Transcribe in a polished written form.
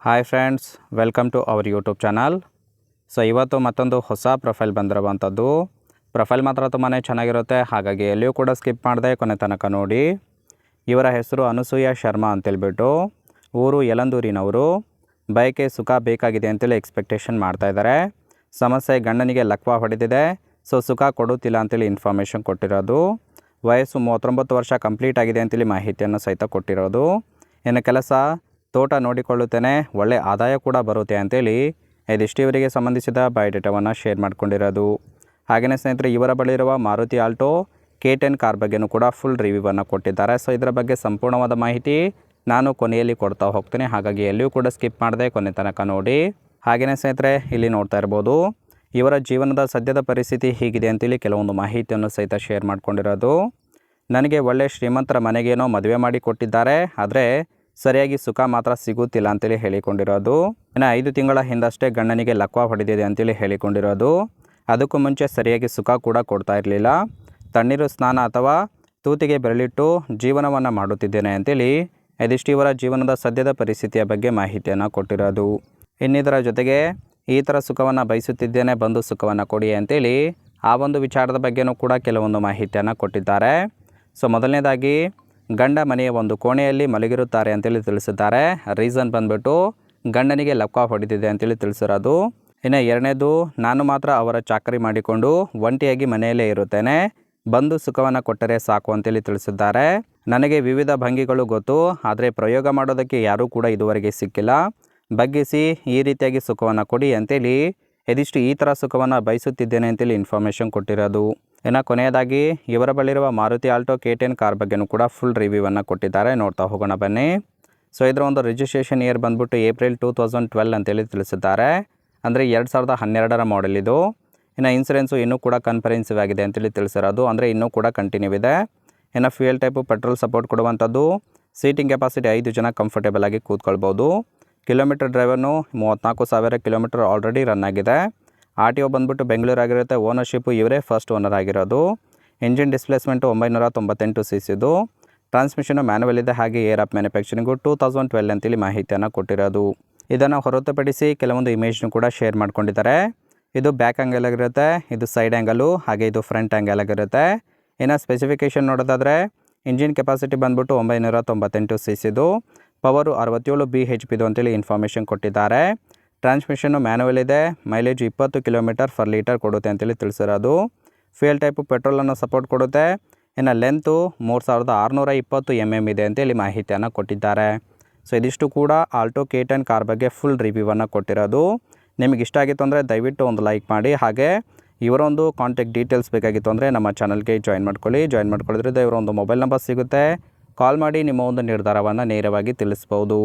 Hi friends, welcome to our YouTube channel. ಇವತ್ತು ಮತ್ತೊಂದು ಹೊಸ ಪ್ರೊಫೈಲ್ ಬಂದಿರುವಂಥದ್ದು. ಪ್ರೊಫೈಲ್ ಮಾತ್ರ ತುಂಬಾ ಚೆನ್ನಾಗಿರುತ್ತೆ, ಹಾಗಾಗಿ ಎಲ್ಲಿಯೂ ಕೂಡ ಸ್ಕಿಪ್ ಮಾಡದೆ ಕೊನೆ ತನಕ ನೋಡಿ. ಇವರ ಹೆಸರು ಅನಸೂಯ ಶರ್ಮಾ ಅಂತೇಳ್ಬಿಟ್ಟು, ಊರು ಯಲಂದೂರಿನವರು. ಬಯಕೆ ಸುಖ ಬೇಕಾಗಿದೆ ಅಂತೇಳಿ ಎಕ್ಸ್ಪೆಕ್ಟೇಷನ್ ಮಾಡ್ತಾಯಿದ್ದಾರೆ. ಸಮಸ್ಯೆ ಗಂಡನಿಗೆ ಲಕ್ವ ಹೊಡೆದಿದೆ, ಸುಖ ಕೊಡುತ್ತಿಲ್ಲ ಅಂತೇಳಿ ಇನ್ಫಾರ್ಮೇಷನ್ ಕೊಟ್ಟಿರೋದು. ವಯಸ್ಸು 39 ವರ್ಷ ಕಂಪ್ಲೀಟ್ ಆಗಿದೆ ಅಂತೇಳಿ ಮಾಹಿತಿಯನ್ನು ಸಹಿತ ಕೊಟ್ಟಿರೋದು. ಇನ್ನು ಕೆಲಸ ತೋಟ ನೋಡಿಕೊಳ್ಳುತ್ತೇನೆ, ಒಳ್ಳೆ ಆದಾಯ ಕೂಡ ಬರುತ್ತೆ ಅಂತೇಳಿ ಇದಿಷ್ಟು ಇವರಿಗೆ ಸಂಬಂಧಿಸಿದ ಬಯೋಡೇಟಾವನ್ನು ಶೇರ್ ಮಾಡ್ಕೊಂಡಿರೋದು. ಹಾಗೆಯೇ ಸ್ನೇಹಿತರೆ, ಇವರ ಬಳಿ ಇರುವ ಮಾರುತಿ ಆಲ್ಟೋ K10 ಕಾರ್ ಬಗ್ಗೆಯೂ ಕೂಡ ಫುಲ್ ರಿವ್ಯೂವನ್ನು ಕೊಟ್ಟಿದ್ದಾರೆ. ಇದರ ಬಗ್ಗೆ ಸಂಪೂರ್ಣವಾದ ಮಾಹಿತಿ ನಾನು ಕೊನೆಯಲ್ಲಿ ಕೊಡ್ತಾ ಹೋಗ್ತೀನಿ, ಹಾಗಾಗಿ ಎಲ್ಲಿಯೂ ಕೂಡ ಸ್ಕಿಪ್ ಮಾಡದೆ ಕೊನೆ ತನಕ ನೋಡಿ. ಹಾಗೆಯೇ ಸ್ನೇಹಿತರೆ, ಇಲ್ಲಿ ನೋಡ್ತಾ ಇರ್ಬೋದು ಇವರ ಜೀವನದ ಸದ್ಯದ ಪರಿಸ್ಥಿತಿ ಹೀಗಿದೆ ಅಂತೇಳಿ ಕೆಲವೊಂದು ಮಾಹಿತಿಯನ್ನು ಸಹಿತ ಶೇರ್ ಮಾಡ್ಕೊಂಡಿರೋದು. ನನಗೆ ಒಳ್ಳೆ ಶ್ರೀಮಂತರ ಮನೆಗೇನೋ ಮದುವೆ ಮಾಡಿ ಕೊಟ್ಟಿದ್ದಾರೆ, ಆದರೆ ಸರಿಯಾಗಿ ಸುಖ ಮಾತ್ರ ಸಿಗುತ್ತಿಲ್ಲ ಅಂತೇಳಿ ಹೇಳಿಕೊಂಡಿರೋದು. ಇನ್ನು 5 ತಿಂಗಳ ಹಿಂದಷ್ಟೇ ಗಂಡನಿಗೆ ಲಕ್ವ ಹೊಡೆದಿದೆ ಅಂತೇಳಿ ಹೇಳಿಕೊಂಡಿರೋದು. ಅದಕ್ಕೂ ಮುಂಚೆ ಸರಿಯಾಗಿ ಸುಖ ಕೂಡ ಕೊಡ್ತಾ ಇರಲಿಲ್ಲ. ತಣ್ಣೀರು ಸ್ನಾನ ಅಥವಾ ತೂತಿಗೆ ಬೆರಳಿಟ್ಟು ಜೀವನವನ್ನು ಮಾಡುತ್ತಿದ್ದೇನೆ ಅಂತೇಳಿ ಇದಿಷ್ಟು ಇವರ ಜೀವನದ ಸದ್ಯದ ಪರಿಸ್ಥಿತಿಯ ಬಗ್ಗೆ ಮಾಹಿತಿಯನ್ನು ಕೊಟ್ಟಿರೋದು. ಇನ್ನಿದರ ಜೊತೆಗೆ ಈ ಥರ ಸುಖವನ್ನು ಬಯಸುತ್ತಿದ್ದೇನೆ, ಬಂದು ಸುಖವನ್ನು ಕೊಡಿ ಅಂತೇಳಿ ಆ ಒಂದು ವಿಚಾರದ ಬಗ್ಗೆಯೂ ಕೂಡ ಕೆಲವೊಂದು ಮಾಹಿತಿಯನ್ನು ಕೊಟ್ಟಿದ್ದಾರೆ. ಮೊದಲನೇದಾಗಿ ಗಂಡ ಮನೆಯ ಒಂದು ಕೋಣೆಯಲ್ಲಿ ಮಲಗಿರುತ್ತಾರೆ ಅಂತೇಳಿ ತಿಳಿಸಿದ್ದಾರೆ. ರೀಸನ್ ಬಂದುಬಿಟ್ಟು ಗಂಡನಿಗೆ ಲಕ್ವ ಹೊಡೆದಿದೆ ಅಂತೇಳಿ ತಿಳಿಸಿರೋದು. ಇನ್ನು ಎರಡನೇದು, ನಾನು ಮಾತ್ರ ಅವರ ಚಾಕರಿ ಮಾಡಿಕೊಂಡು ಒಂಟಿಯಾಗಿ ಮನೆಯಲ್ಲೇ ಇರುತ್ತೇನೆ, ಬಂದು ಸುಖವನ್ನು ಕೊಟ್ಟರೆ ಸಾಕು ಅಂತೇಳಿ ತಿಳಿಸಿದ್ದಾರೆ. ನನಗೆ ವಿವಿಧ ಭಂಗಿಗಳು ಗೊತ್ತು, ಆದರೆ ಪ್ರಯೋಗ ಮಾಡೋದಕ್ಕೆ ಯಾರೂ ಕೂಡ ಇದುವರೆಗೆ ಸಿಕ್ಕಿಲ್ಲ. ಬಗ್ಗಿಸಿ ಈ ರೀತಿಯಾಗಿ ಸುಖವನ್ನು ಕೊಡಿ ಅಂತೇಳಿ ಇದಿಷ್ಟು ಈ ಥರ ಸುಖವನ್ನು ಬಯಸುತ್ತಿದ್ದೇನೆ ಅಂತೇಳಿ ಇನ್ಫಾರ್ಮೇಷನ್ ಕೊಟ್ಟಿರೋದು. ಇನ್ನು ಕೊನೆಯದಾಗಿ ಇವರ ಬಳಿರುವ ಮಾರುತಿ ಆಲ್ಟೋ K10 ಕಾರ್ ಬಗ್ಗೆಯೂ ಕೂಡ ಫುಲ್ ರಿವ್ಯೂವನ್ನು ಕೊಟ್ಟಿದ್ದಾರೆ. ನೋಡ್ತಾ ಹೋಗೋಣ ಬನ್ನಿ. ಇದರ ಒಂದು ರಿಜಿಸ್ಟ್ರೇಷನ್ ಇಯರ್ ಬಂದ್ಬಿಟ್ಟು ಏಪ್ರಿಲ್ 2012 ಅಂತೇಳಿ ತಿಳಿಸಿದ್ದಾರೆ. ಅಂದರೆ 2012ರ ಮಾಡೆಲ್ ಇದು. ಇನ್ನು ಇನ್ಸೂರೆನ್ಸು ಇನ್ನೂ ಕೂಡ ಕನ್ಫರೆನ್ಸಿವ್ ಆಗಿದೆ ಅಂತೇಳಿ ತಿಳಿಸಿರೋದು, ಅಂದರೆ ಇನ್ನೂ ಕೂಡ ಕಂಟಿನ್ಯೂ ಇದೆ. ಇನ್ನು ಫ್ಯೂಯಲ್ ಟೈಪು ಪೆಟ್ರೋಲ್ ಸಪೋರ್ಟ್ ಕೊಡುವಂಥದ್ದು. ಸೀಟಿಂಗ್ ಕೆಪಾಸಿಟಿ 5 ಜನ ಕಂಫರ್ಟೇಬಲ್ ಆಗಿ ಕೂತ್ಕೊಳ್ಬೋದು. ಕಿಲೋಮೀಟರ್ ಡ್ರೈವರ್ನು 34,000 ಕಿಲೋಮೀಟರ್ ಆಲ್ರೆಡಿ ರನ್ ಆಗಿದೆ. RTO ಬಂದ್ಬಿಟ್ಟು ಬೆಂಗಳೂರು ಆಗಿರುತ್ತೆ. ಓನರ್ಶಿಪ್ಪು ಇವರೇ ಫಸ್ಟ್ ಓನರ್ ಆಗಿರೋದು. Engine displacement 998 cc. Transmission manual ಇದೆ, ಹಾಗೆ ಏರ್ ಆಫ್ ಮ್ಯಾನುಫ್ಯಾಕ್ಚರಿಂಗು 2012 ಅಂತೇಳಿ ಮಾಹಿತಿಯನ್ನು ಕೊಟ್ಟಿರೋದು. ಇದನ್ನು ಹೊರತುಪಡಿಸಿ ಕೆಲವೊಂದು ಇಮೇಜ್ನು ಕೂಡ ಶೇರ್ ಮಾಡ್ಕೊಂಡಿದ್ದಾರೆ. ಇದು ಬ್ಯಾಕ್ ಆ್ಯಂಗಲ್ ಆಗಿರುತ್ತೆ, ಇದು ಸೈಡ್ ಆ್ಯಂಗಲು, ಹಾಗೆ ಇದು ಫ್ರಂಟ್ ಆ್ಯಂಗಲ್ ಆಗಿರುತ್ತೆ. ಇನ್ನು ಸ್ಪೆಸಿಫಿಕೇಷನ್ ನೋಡೋದಾದರೆ ಇಂಜಿನ್ ಕೆಪಾಸಿಟಿ ಬಂದ್ಬಿಟ್ಟು 998 cc. ಪವರು 67 bhp ಅಂತೇಳಿ ಇನ್ಫಾರ್ಮೇಷನ್ ಕೊಟ್ಟಿದ್ದಾರೆ. ಟ್ರಾನ್ಸ್ಮಿಷನ್ನು ಮ್ಯಾನುವಲ್ ಇದೆ, ಮೈಲೇಜ್ 20 km/ಲೀಟರ್ ಕೊಡುತ್ತೆ ಅಂತೇಳಿ ತಿಳಿಸಿರೋದು. ಫ್ಯೂಯಲ್ ಟೈಪು ಪೆಟ್ರೋಲನ್ನು ಸಪೋರ್ಟ್ ಕೊಡುತ್ತೆ. ಇನ್ನು ಲೆಂತು 3620 mm ಇದೆ ಅಂತೇಳಿ ಮಾಹಿತಿಯನ್ನು ಕೊಟ್ಟಿದ್ದಾರೆ. ಇದಿಷ್ಟು ಕೂಡ ಆಲ್ಟೋ K10 ಕಾರ್ ಬಗ್ಗೆ ಫುಲ್ ರಿವ್ಯೂವನ್ನು ಕೊಟ್ಟಿರೋದು. ನಿಮಗೆ ಇಷ್ಟ ಆಗಿತ್ತು ಅಂದರೆ ದಯವಿಟ್ಟು ಒಂದು ಲೈಕ್ ಮಾಡಿ, ಹಾಗೆ ಇವರೊಂದು ಕಾಂಟ್ಯಾಕ್ಟ್ ಡೀಟೇಲ್ಸ್ ಬೇಕಾಗಿತ್ತು ಅಂದರೆ ನಮ್ಮ ಚಾನಲ್ಗೆ ಜಾಯಿನ್ ಮಾಡ್ಕೊಳ್ಳಿ. ಜಾಯಿನ್ ಮಾಡ್ಕೊಳ್ಳೋದ್ರಿಂದ ಇವರೊಂದು ಮೊಬೈಲ್ ನಂಬರ್ ಸಿಗುತ್ತೆ, ಕಾಲ್ ಮಾಡಿ ನಿಮ್ಮ ಒಂದು ನಿರ್ಧಾರವನ್ನು ನೇರವಾಗಿ ತಿಳಿಸ್ಬೋದು.